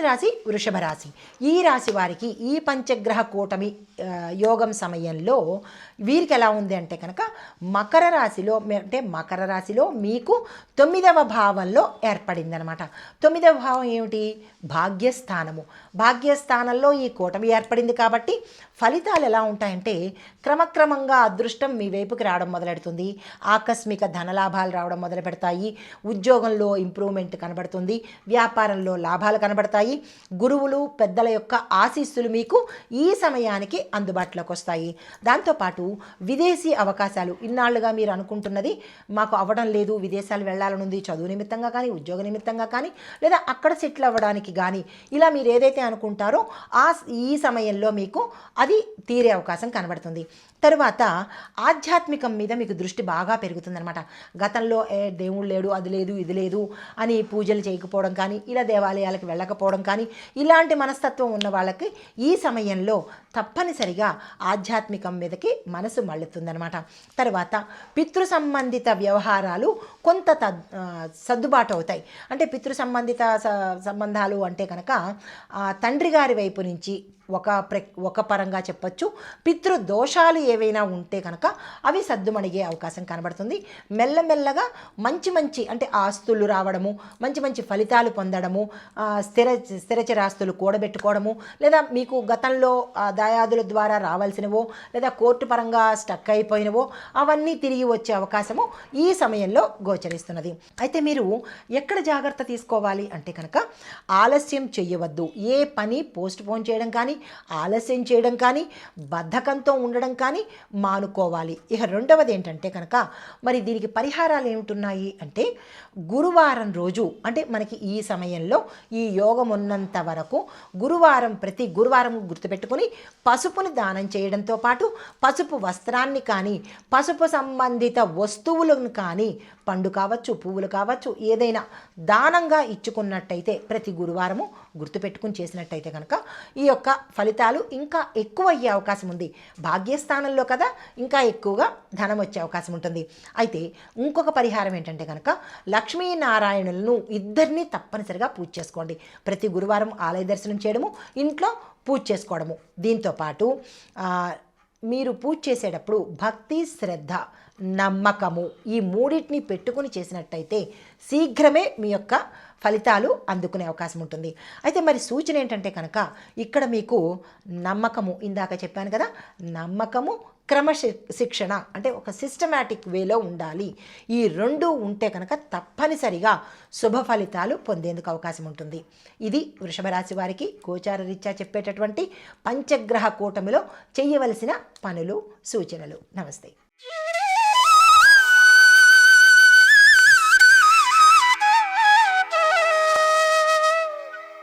రాశి వృషభ రాశి. ఈ రాశి వారికి ఈ పంచగ్రహ కూటమి యోగం సమయంలో వీరికి ఎలా ఉంది అంటే కనుక మకర రాశిలో మీకు 9వ భావంలో ఏర్పడిందనమాట. 9వ భావం ఏమిటి? భాగ్యస్థానము. భాగ్యస్థానంలో ఈ కూటమి ఏర్పడింది కాబట్టి ఫలితాలు ఎలా ఉంటాయంటే క్రమక్రమంగా అదృష్టం మీ వైపుకి రావడం మొదలెడుతుంది. ఆకస్మిక ధనలాభాలు రావడం మొదలు పెడతాయి. ఉద్యోగంలో ఇంప్రూవ్మెంట్ కనబడుతుంది. వ్యాపారంలో లాభాలు కనబడతాయి. గురువులు పెద్దల యొక్క ఆశీస్సులు మీకు ఈ సమయానికి అందుబాటులోకి వస్తాయి. దాంతోపాటు విదేశీ అవకాశాలు, ఇన్నాళ్ళుగా మీరు అనుకుంటున్నది మాకు అవ్వడం లేదు, విదేశాలు వెళ్ళాలనుంది, చదువు నిమిత్తంగా కానీ ఉద్యోగ నిమిత్తంగా కానీ లేదా అక్కడ సెటిల్ అవ్వడానికి కానీ, ఇలా మీరు ఏదైతే అనుకుంటారో ఈ సమయంలో మీకు అది తీరే అవకాశం కనబడుతుంది. తరువాత ఆధ్యాత్మికం మీద మీకు దృష్టి బాగా పెరుగుతుందనమాట. గతంలో దేవుడు లేడు, అది లేదు, ఇది లేదు అని పూజలు చేయకపోవడం కానీ, ఇలా దేవాలయాలకు వెళ్ళకపోవడం కానీ, ఇలాంటి మనస్తత్వం ఉన్న వాళ్ళకి ఈ సమయంలో తప్పనిసరిగా ఆధ్యాత్మికం మీదకి మనసు మళ్ళుతుందనమాట. తర్వాత పితృ సంబంధిత వ్యవహారాలు కొంత సర్దుబాటు అవుతాయి. అంటే పితృ సంబంధిత సంబంధాలు అంటే కనుక తండ్రి గారి వైపు నుంచి ఒక పరంగా చెప్పచ్చు. పితృదోషాలు ఏవైనా ఉంటే కనుక అవి సద్దుమణిగే అవకాశం కనబడుతుంది. మెల్లమెల్లగా మంచి అంటే ఆస్తులు రావడము, మంచి ఫలితాలు పొందడము, స్థిరచరాస్తులు కూడబెట్టుకోవడము, లేదా మీకు గతంలో దాయాదుల ద్వారా రావాల్సినవో లేదా కోర్టు పరంగా స్టక్ అయిపోయినవో అవన్నీ తిరిగి వచ్చే అవకాశము ఈ సమయంలో గోచరిస్తున్నది. అయితే మీరు ఎక్కడ జాగ్రత్త తీసుకోవాలి అంటే కనుక ఆలస్యం చేయవద్దు. ఏ పని పోస్ట్ పోన్ చేయడం కానీ, ఆలస్యం చేయడం కానీ, బద్ధకంతో ఉండడం కానీ మానుకోవాలి. ఇక రెండవది ఏంటంటే కనుక మరి దీనికి పరిహారాలు ఏమిటున్నాయి అంటే గురువారం రోజు, అంటే మనకి ఈ సమయంలో ఈ యోగం ఉన్నంత వరకు ప్రతి గురువారం గుర్తుపెట్టుకొని పసుపుని దానం చేయడంతో పాటు పసుపు వస్త్రాన్ని కానీ, పసుపు సంబంధిత వస్తువులను కానీ, పండు కావచ్చు, పువ్వులు కావచ్చు, ఏదైనా దానంగా ఇచ్చుకున్నట్టయితే ప్రతి గురువారము గుర్తుపెట్టుకుని చేసినట్టయితే కనుక ఈ యొక్క ఫలితాలు ఇంకా ఎక్కువ అయ్యే అవకాశం ఉంది. భాగ్యస్థానంలో కదా ఇంకా ఎక్కువగా ధనం వచ్చే అవకాశం ఉంటుంది. అయితే ఇంకొక పరిహారం ఏంటంటే కనుక లక్ష్మీనారాయణులను ఇద్దరినీ తప్పనిసరిగా పూజ చేసుకోండి. ప్రతి గురువారం ఆలయ దర్శనం చేయడము, ఇంట్లో పూజ చేసుకోవడము. దీంతోపాటు మీరు పూజ చేసేటప్పుడు భక్తి, శ్రద్ధ, నమ్మకము ఈ మూడింటిని పెట్టుకుని చేసినట్టయితే శీఘ్రమే మీ యొక్క ఫలితాలు అందుకునే అవకాశం ఉంటుంది. అయితే మరి సూచన ఏంటంటే కనుక ఇక్కడ మీకు నమ్మకము, ఇందాక చెప్పాను కదా, నమ్మకము, క్రమశిక్షణ అంటే ఒక సిస్టమాటిక్ వేలో ఉండాలి. ఈ రెండు ఉంటే కనుక తప్పనిసరిగా శుభ ఫలితాలు పొందేందుకు అవకాశం ఉంటుంది. ఇది వృషభ రాశి వారికి గోచార రీత్యా చెప్పేటటువంటి పంచగ్రహ కూటమిలో చేయవలసిన పనులు, సూచనలు. నమస్తే.